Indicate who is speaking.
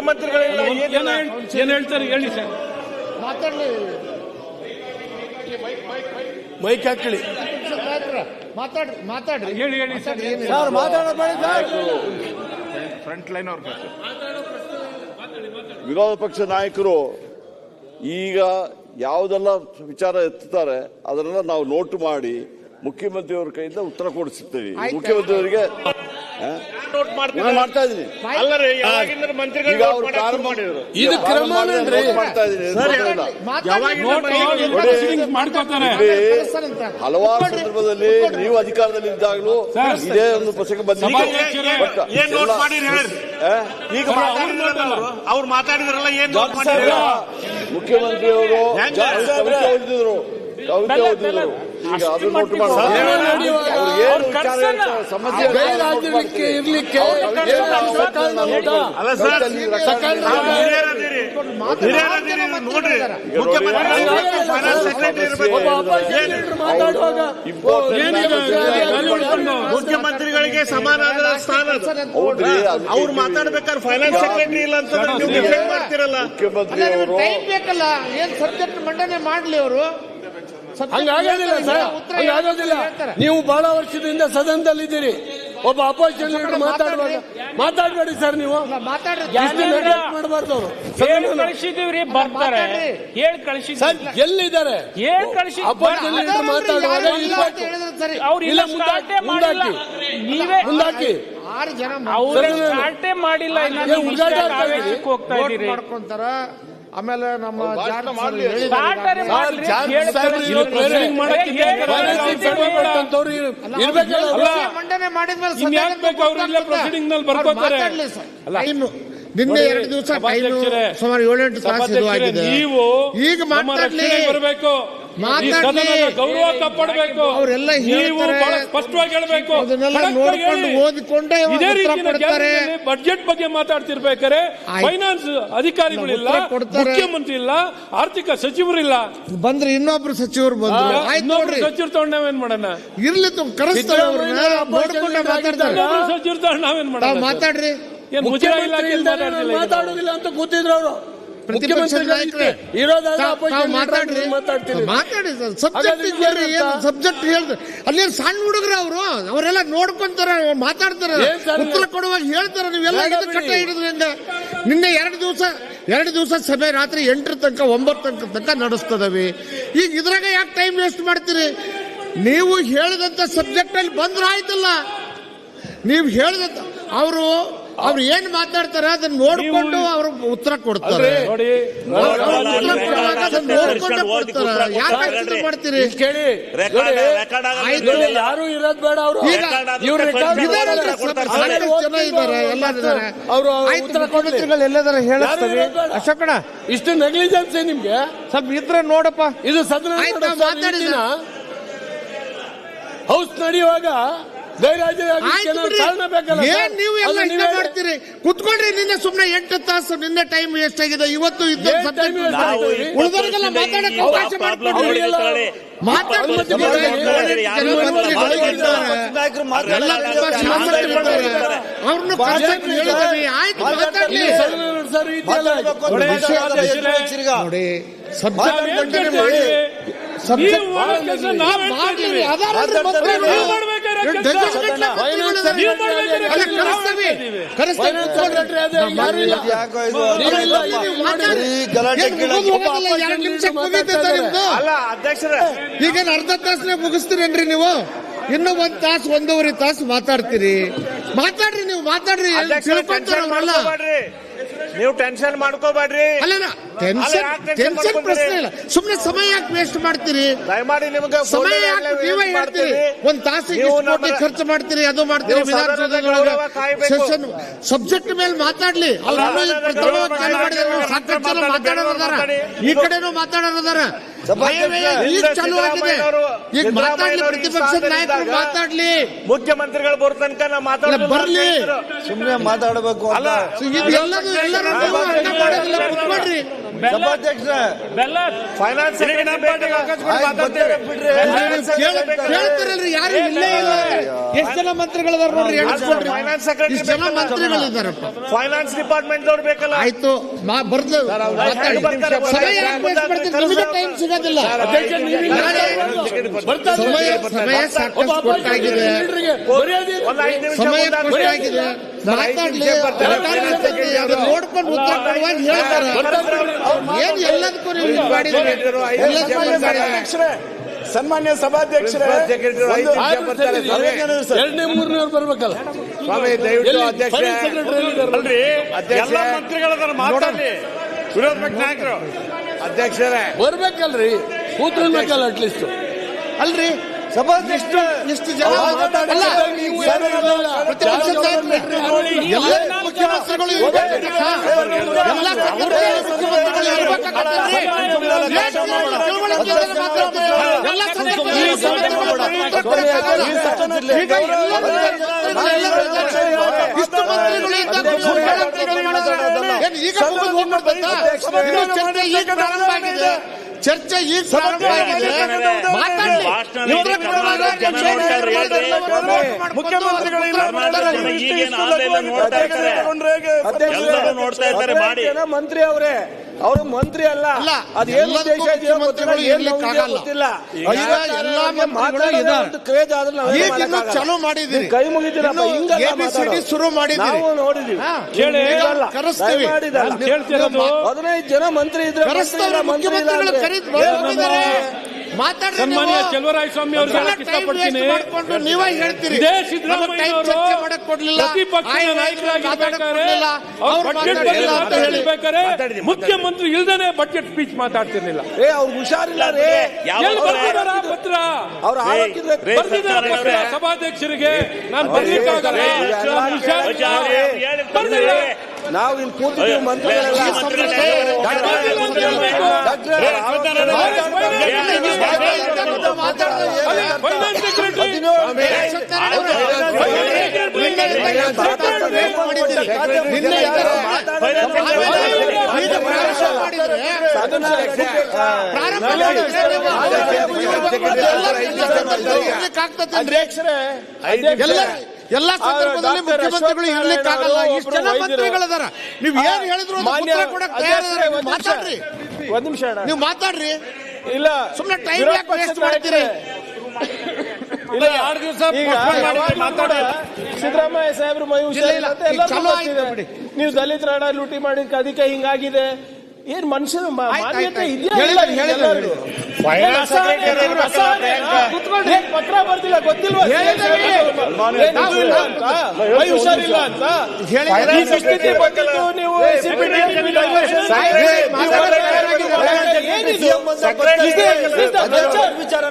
Speaker 1: ಮುಖ್ಯಮಂತ್ರಿಗಳಿಲ್ಲ.
Speaker 2: ಏನ್ ಹೇಳ್ತಾರೆ ಹೇಳಿ ಸರ್.
Speaker 3: ಮಾತಾಡ್ಲಿ,
Speaker 4: ಮೈಕ್ ಹಾಕಲಿ,
Speaker 3: ಮಾತಾಡ್ರಿ
Speaker 2: ಹೇಳಿ ಸರ್.
Speaker 4: ಸರ್ ಮಾತಾಡಬೇಡಿ ಸರ್.
Speaker 1: ಫ್ರಂಟ್ ಲೈನ್ ಅವ್ರ
Speaker 5: ವಿರೋಧ ಪಕ್ಷ ನಾಯಕರು ಈಗ ಯಾವುದೆಲ್ಲ ವಿಚಾರ ಎತ್ತುತ್ತಾರೆ ಅದನ್ನೆಲ್ಲ ನಾವು ನೋಟ್ ಮಾಡಿ ಮುಖ್ಯಮಂತ್ರಿಯವರ ಕೈಯಿಂದ ಉತ್ತರ ಕೊಡಿಸುತ್ತೇವೆ. ಮುಖ್ಯಮಂತ್ರಿಯವರಿಗೆ ಮಾಡ್ತಾ ಇದ್ದೀನಿ. ಈಗ ಅವರು ಪ್ರಾರಂಭ ಮಾಡಿದ್ರು.
Speaker 4: ಇದು ಕ್ರಮ
Speaker 5: ಮಾಡ್ತಾ ಇದ್ದೀನಿ. ಹಲವಾರು ಸಂದರ್ಭದಲ್ಲಿ ನೀವು ಅಧಿಕಾರದಲ್ಲಿ ಇದ್ದಾಗಲೂ ಇದೇ ಒಂದು ಪ್ರಸಂಗ ಬಂದಿದೆ.
Speaker 1: ಅವ್ರು ಮಾತಾಡಿದ್ರಲ್ಲ, ಏನ್
Speaker 5: ಮುಖ್ಯಮಂತ್ರಿಯವರು ಕವಿತೆ ಓದಿದ್ರು. ಈಗ ಅದು ನೋಟ್ ಸಮಸ್ಯೆ
Speaker 4: ಇರ್ಲಿಕ್ಕೆ
Speaker 1: ಮುಖ್ಯಮಂತ್ರಿಗಳಿಗೆ ಸಮಾನ ಸ್ಥಾನ. ಅವ್ರು ಮಾತಾಡ್ಬೇಕಾದ್ರೆ ಫೈನಾನ್ಸ್ ಸೆಕ್ರೆಟರಿ ಇಲ್ಲ ಅಂತ ಮಾಡ್ತಿರಲ್ಲ.
Speaker 5: ಮುಖ್ಯಮಂತ್ರಿಯವರು
Speaker 3: ಬೇಕಲ್ಲ, ಏನ್ ಸಬ್ಜೆಕ್ಟ್ ಮಂಡನೆ ಮಾಡ್ಲಿ ಅವರು.
Speaker 4: ಹಂಗಾಗೋದಿಲ್ಲ ಸರ್, ಹಂಗಾಗೋದಿಲ್ಲ. ನೀವು ಬಹಳ ವರ್ಷದಿಂದ ಸದನದಲ್ಲಿದ್ದೀರಿ. ಒಬ್ಬ ಅಪೋಸಿಷನ್ ಲೀಡರ್ ಮಾತಾಡಬೇಡಿ ಸರ್. ನೀವು ಮಾಡಬಾರ್ದು. ಅವರು
Speaker 2: ಕಳಿಸಿದೀವ್ರಿ, ಬರ್ತಾರೆ. ಹೇಳಿ ಕಳಿಸಿ
Speaker 4: ಸರ್, ಎಲ್ಲಿದ್ದಾರೆ? ಅಪೋಸಿಷನ್ ಲೀಡರ್ ಮಾತಾಡುವಾಗ
Speaker 2: ಅವ್ರಿಲ್ಲ, ನೀವೇ
Speaker 4: ಮುಂದಾಕಿ.
Speaker 3: 6 ಜನ
Speaker 2: ಸ್ಟಾರ್ಟೇ ಮಾಡಿಲ್ಲ, ಹೋಗ್ತಾ ಇದ್ದೀರಿ.
Speaker 3: ಮಾಡ್ಕೊಂತಾರ. ಆಮೇಲೆ ನಮ್ಮ ಮಂಡನೆ ಮಾಡಿದ್ಮೇಲೆ ನಿನ್ನೆ 2 ದಿವಸ ಸುಮಾರು 7-8 ತಾಸು ಆಗಿದೆ. ಈಗ
Speaker 2: ಬರಬೇಕು, ಗೌರವ ಕಾಪಾಡಬೇಕು.
Speaker 3: ಅವರೆಲ್ಲ
Speaker 2: ಸ್ಪಷ್ಟವಾಗಿ ಹೇಳಬೇಕು.
Speaker 3: ಅದನ್ನೆಲ್ಲ ನೋಡಿಕೊಂಡು ಓದಿಕೊಂಡೇ
Speaker 2: ಬಜೆಟ್ ಬಗ್ಗೆ ಮಾತಾಡ್ತಿರ್ಬೇಕಾರೆ ಫೈನಾನ್ಸ್ ಅಧಿಕಾರಿಗಳಿಲ್ಲ, ಮುಖ್ಯಮಂತ್ರಿ ಇಲ್ಲ, ಆರ್ಥಿಕ ಸಚಿವರಿಲ್ಲ.
Speaker 3: ಬಂದ್ರೆ ಇನ್ನೊಬ್ರು ಸಚಿವರು ಬಂದ್ರು.
Speaker 2: ಇನ್ನೊಬ್ರು ಸಚಿವರು ತಗೊಂಡು ನಾವೇನ್ ಮಾಡೋಣ?
Speaker 3: ಇರ್ಲಿ, ಕರೆಸ್ತಾರೆ ಅವ್ರನ್ನ, ನೋಡ್ಕೊಂಡೆ ಮಾತಾಡ್ತಾರೆ.
Speaker 2: ಸಚಿವರು ತಗೊಂಡು ನಾವೇನ್ ಮಾಡೋಣ?
Speaker 3: ಮಾತಾಡ್ರಿ.
Speaker 4: ಮಾತಾಡುದಿಲ್ಲ ಅಂತ ಕೂತಿದ್ರು ಅವರು.
Speaker 3: ಸಬ್ಜೆಕ್ಟ್ ಹೇಳ್ತಾರೆ. ಅಲ್ಲೇನು ಸಣ್ಣ ಹುಡುಗರು ಅವರು, ಅವರೆಲ್ಲ ನೋಡ್ಕೊಂತಾರ, ಮಾತಾಡ್ತಾರ, ಉತ್ತರ ಕೊಡುವಾಗ ಹೇಳ್ತಾರ. ನೀವೆಲ್ಲ ಕಟ್ಟ ಹಿಡಿದ್ರಿಂದ ನಿನ್ನೆ 2 ದಿವಸ ಸಭೆ ರಾತ್ರಿ 8 ತನಕ 9 ತನಕ ನಡೆಸ್ತದವಿ. ಈಗ ಇದ್ರಾಗ ಯಾಕೆ ಟೈಮ್ ವೇಸ್ಟ್ ಮಾಡ್ತೀರಿ? ನೀವು ಹೇಳಿದಂತ ಸಬ್ಜೆಕ್ಟ್ ಅಲ್ಲಿ ಬಂದ್ರೆ ಆಯ್ತಲ್ಲ. ನೀವು ಹೇಳಿದಂತ ಅವ್ರು ಏನ್ ಮಾತಾಡ್ತಾರೆ ಅದನ್ನ ನೋಡ್ಕೊಂಡು ಅವ್ರು ಉತ್ತರ ಕೊಡ್ತಾರೆ. ನೋಡ್ಕೊಂಡೆ ಕೊಡ್ತಾರೆ. ಯಾಕೆ ಮಾಡ್ತೀರಿ?
Speaker 4: ಯಾರು ಇರೋದ್ ಬೇಡ. ಅವರು
Speaker 3: ಜನ ಇದ್ದಾರೆ, ಎಲ್ಲಾರು ಮುಖ್ಯಮಂತ್ರಿಗಳು ಎಲ್ಲದಾರ ಹೇಳಿಸ್ತಾರೆ. ಅಶೋಕಣ್ಣ,
Speaker 4: ಇಷ್ಟು ನೆಗ್ಲಿಜೆನ್ಸ್ ನಿಮ್ಗೆ
Speaker 3: ಸ್ವಲ್ಪ ಇದ್ರೆ ನೋಡಪ್ಪ.
Speaker 4: ಇದು ಸದನ ಹೌಸ್ ನಡೆಯುವಾಗ
Speaker 3: ನೀವು ಎಲ್ಲ ಇಷ್ಟ ಮಾಡ್ತೀರಿ. ಕುತ್ಕೊಂಡ್ರಿ. ನಿನ್ನೆ ಸುಮ್ನೆ 8 ತಾಸು ನಿನ್ನೆ ಟೈಮ್ ವೇಸ್ಟ್ ಆಗಿದೆ. ಇವತ್ತು ಉಳಿದವರಿಗೆಲ್ಲ ಮಾತಾಡಕ್ಕೆ ಅವಕಾಶ ಮಾಡಿಕೊಡ್ರಿ. ಅವ್ರನ್ನ ಕರೆಸಕ್ಕೆ ಹೇಳಿದ್ವಿ. ಆಯ್ತು, ಮಾತಾಡ್ಲಿ. ನೋಡಿ, ಸಬ್ಜೆಕ್ಟ್ ಮಂಡನೆ ಮಾಡಿ ಈಗೇನು ಅರ್ಧ ತಾಸನೇ ಮುಗಿಸ್ತೀರೇನ್ರಿ ನೀವು? ಇನ್ನೂ 1 ತಾಸು 1.5 ತಾಸು ಮಾತಾಡ್ತೀರಿ. ಮಾತಾಡ್ರಿ, ನೀವು ಮಾತಾಡ್ರಿ. ತಿಳ್ಕೊಂತಾರಲ್ಲ,
Speaker 1: ನೀವು ಟೆನ್ಷನ್ ಮಾಡ್ಕೋಬೇಡ್ರಿ.
Speaker 3: ಅಲ್ಲ, ಟೆನ್ಷನ್ ಪ್ರಶ್ನೆ ಇಲ್ಲ. ಸುಮ್ನೆ ಸಮಯ ಯಾಕೆ ವೇಸ್ಟ್ ಮಾಡ್ತೀರಿ?
Speaker 1: ದಯಮಾಡಿ ನಿಮಗೆ
Speaker 3: ಸಮಯ ಯಾಕೆ ನೀವೇ ಹೇಳ್ತೀರಿ? 1 ತಾಸಿಗೆ ಖರ್ಚು ಮಾಡ್ತೀರಿ, ಅದು ಮಾಡ್ತೀರಿ. ವಿಧಾನಸೌಧದೊಳಗೆ ಸೆಷನ್ ಸಬ್ಜೆಕ್ಟ್ ಮೇಲೆ ಮಾತಾಡ್ಲಿ. ಸಾಕಷ್ಟು ಜನ ಮಾತಾಡೋದಾರ, ಈ ಕಡೆನೂ ಮಾತಾಡೋದಾರ. ಈಗ ಚಾಲು ಆಗಿದೆ. ಈಗ ಮಾತಾಡ್ಲಿ, ಪ್ರತಿಪಕ್ಷದ ನಾಯಕರು ಮಾತಾಡ್ಲಿ.
Speaker 1: ಮುಖ್ಯಮಂತ್ರಿಗಳು ಬರೋ ತನಕ ನಾವು ಮಾತಾಡೋದು
Speaker 3: ಬರ್ಲಿ.
Speaker 4: ಸುಮ್ಮನೆ ಮಾತಾಡಬೇಕು.
Speaker 3: ಎಲ್ಲರೂ ಮಾಡೋದಿಲ್ಲ. ಕುತ್ಕೊಡ್ರಿ. ಮಾತಾಡ್ರಿ.
Speaker 1: ಫೈನಾನ್ಸ್
Speaker 3: ಕೇಳ್ತಾರಲ್ರಿ, ಯಾರು ಇಲ್ಲೇ ಇಲ್ಲ. ಎಷ್ಟು ಜನ ಮಂತ್ರಿಗಳಿದಾರ ನೋಡ್ರಿ, ಎಣಿಸ್ಕೊಡ್ರಿ. ಇಷ್ಟು ಜನ ಮಂತ್ರಿಗಳಿದಾರಪ್ಪ.
Speaker 1: ಫೈನಾನ್ಸ್ ಡಿಪಾರ್ಟ್ಮೆಂಟ್ ದವ್ರು ಬೇಕಲ್ಲ.
Speaker 3: ಆಯ್ತು, ಬರ್ದು ಮಾತಾಡಿ. ಸಮಯ ಯಾಕೆ waste ಮಾಡ್ತೀರಿ? ನಿಮಗೆ ಟೈಮ್ ಸಿಗೋದಿಲ್ಲ. ಸಮಯ ಸಾಕಷ್ಟು ಕೊಟ್ಟಾಗಿದೆ. ಸಮಯ ಕೊಟ್ಟಾಗಿದೆ. ಮಾತಾಡ್ಲಿ, ಅದನ್ನ ನೋಡ್ಕೊಂಡು ಉತ್ತರ ಕೊಡುವಾಗ ಹೇಳ್ತಾರೆ. ಏನ್ ಎಲ್ಲದಕ್ಕೂ ನೀವು ಇದು ಮಾಡಿದ್ರಿ? ಎಲ್ಲದಕ್ಕೂ ಇದು ಮಾಡಿದ್ರಿ.
Speaker 4: ಸನ್ಮಾನ್ಯ ಸಭಾಧ್ಯಕ್ಷರೇ, ಎರಡನೇ ಮೂರನೇವ್ರು ಬರ್ಬೇಕಲ್ಲ
Speaker 1: ಸ್ವಾಮಿ, ದಯವಿಟ್ಟು ಅಧ್ಯಕ್ಷರೇ, ಅಲ್ರಿ ಎಲ್ಲ ಮಂತ್ರಿಗಳದಾರ ಮಾತಾಡ್ಲಿ. ವಿರೋಧ ಪಕ್ಷ ನಾಯಕರು ಅಧ್ಯಕ್ಷರೇ
Speaker 4: ಬರ್ಬೇಕಲ್ರಿ, ಕೂತ್ಕೊಳ್ಬೇಕಲ್ಲ ಅಟ್ಲೀಸ್ಟ್.
Speaker 3: ಅಲ್ರಿ ಇಷ್ಟು ಜನ ಅಲ್ಲ, ಪ್ರತಿಪಕ್ಷ ಎಲ್ಲ ಮುಖ್ಯಮಂತ್ರಿಗಳು ಇರ್ಬೇಕಂತ. ಎಲ್ಲ ಸಂದರ್ಭದಲ್ಲಿ ಮುಖ್ಯಮಂತ್ರಿಗಳು ಇರ್ಬೇಕಾಗತ್ತಲ್ರಿ. ತಿಳುವಳಿಕೆಯಿಂದ ಮಾತಾಡ್ತೀರಿ. ಎಲ್ಲ ಸಂದರ್ಭದಲ್ಲಿ ಉತ್ತರ ಕೊಡಕ್ಕಾಗಲ್ಲ. ಈಗ ಇಷ್ಟು ಮಂತ್ರಿಗಳು ಇದ್ದಾಗ ಮುಖ್ಯಮಂತ್ರಿಗಳು ಮಾಡೋದು ಏನು ಈಗ ಮುಗಿದು ಹೋಗ್ಬಿಡ್ತಾ? ಇನ್ನು ಚರ್ಚೆ ಈಗ ಪ್ರಾರಂಭ ಆಗಿದೆ. ಚರ್ಚೆ ಈಗ ಪ್ರಾರಂಭ ಆಗಿದೆ. ಮಾತಾಡಿ.
Speaker 4: ಮಂತ್ರಿ ಅವರೇ, ಅವರು ಮಂತ್ರಿ ಅಲ್ಲ. ಅದೇನು ಉದ್ದೇಶ ಇದೆಯೋ ಗೊತ್ತಿಲ್ಲ.
Speaker 3: ಈಗ ಎಲ್ಲಾ ಮಂತ್ರಿಗಳು ಇದ್ದಾರೆ. ಈಗ ಚಾಲೂ ಮಾಡಿದ್ದೀರಿ,
Speaker 4: ಕೈ ಮುಗಿದಿರ
Speaker 3: ABCD ಶುರು ಮಾಡಿದ್ದೀರಿ.
Speaker 4: ನಾವು ನೋಡಿದೀವಿ.
Speaker 3: ಕರೆಸ್ತೀವಿ.
Speaker 4: 15 ಜನ ಮಂತ್ರಿ ಇದ್ರೆ
Speaker 3: ಕರೆಸ್ತವ್ರೆ, ಮುಖ್ಯಮಂತ್ರಿಗಳು ಕರೀದ್ ಹೋಗಿದ್ದಾರೆ. ಮಾತಾಡ್ರಿ.
Speaker 2: ಸನ್ಮಾನ್ಯ ಚೆಲುವರಾಯ ಸ್ವಾಮಿ ಅವ್ರಿಗೆ ಹೇಳಕ್ ಇಷ್ಟಪಡ್ತೀನಿ.
Speaker 3: ನೀವೇ ಹೇಳ್ತೀರಿ
Speaker 2: ಇದೇ ಸಿದ್ದರಾಮಯ್ಯ ಅವರು
Speaker 3: ಚರ್ಚೆ ಮಾಡಕ್ ಕೊಡ್ಲಿಲ್ಲ,
Speaker 2: ಪ್ರತಿಪಕ್ಷದ ನಾಯಕರಾಗಿರ್ಬೇಕಾದ್ರೆ ಅವ್ರು ಬಜೆಟ್ ಬಗ್ಗೆ ಮಾತಾಡ್ತಿರ್ಬೇಕಾದ್ರೆ ಮುಖ್ಯಮಂತ್ರಿ ಇಲ್ದೇನೆ ಬಜೆಟ್ ಸ್ಪೀಚ್ ಮಾತಾಡ್ತಿರ್ಲಿಲ್ಲ.
Speaker 4: ಅವ್ರು ಹುಷಾರಿಲ್ಲ ರೀ.
Speaker 2: ಎಲ್ಲಿ ಬರ್ತಿದಾರ ಪತ್ರ?
Speaker 4: ಅವ್ರು
Speaker 2: ಬರ್ತಿದಾರ ಪತ್ರ ಸಭಾಧ್ಯಕ್ಷರಿಗೆ. ನಾನು ಬರ್ಲಿಕ್ಕಾಗಲ್ಲ. ಬರ್ದಿಲ್ಲ.
Speaker 4: ನಾವು ಇಲ್ಲಿ ಕೂತಿದ್ದೀವಿ ಮಂತ್ರಿಗಳೆಲ್ಲ.
Speaker 2: ಫೈನಾನ್ಸ್ ಸೆಕ್ರೆಟರಿ
Speaker 3: ಎಲ್ಲ ಸಂದರ್ಭದಲ್ಲಿ ಮುಖ್ಯಮಂತ್ರಿಗಳು ಇರ್ಲಿಕ್ಕಾಗಲ್ಲ. ಇಷ್ಟು ಜನ ಮಂತ್ರಿಗಳಿದಾರ. ನೀವ್ ಏನ್ ಹೇಳಿದ್ರು ಮಾತಾಡ್ರಿ.
Speaker 4: ಒಂದ್ ನಿಮಿಷ
Speaker 3: ನೀವು ಮಾತಾಡ್ರಿ.
Speaker 4: ಇಲ್ಲ,
Speaker 3: ಸುಮ್ಮನೆ ಟೈಮ್ ಯಾಕೆ ವೇಸ್ಟ್ ಮಾಡ್ತೀರಿ?
Speaker 2: ಇಲ್ಲ, 2 ದಿವಸ
Speaker 4: ಸಿದ್ದರಾಮಯ್ಯ ಸಾಹೇಬ್ರು ಮೈ ಹುಷಾರಿಲ್ಲ ಅಂತ ಎಲ್ಲರೂ ಗೊತ್ತಿದೆ. ನೀವು ದಲಿತ ರಾಡ ಲೂಟಿ ಮಾಡಿ ಅದಕ್ಕೆ ಹಿಂಗಾಗಿದೆ. ಏನ್ ಮನುಷ್ಯನ ಮಾನ್ಯತೆ ಇದೆಯಾ? ಪತ್ರ ಬರ್ತಿಲ್ಲ, ಗೊತ್ತಿಲ್ವಾ ಮೈ ಹುಷಾರಿಲ್ಲ ಅಂತ? ನೀವು ವಿಚಾರ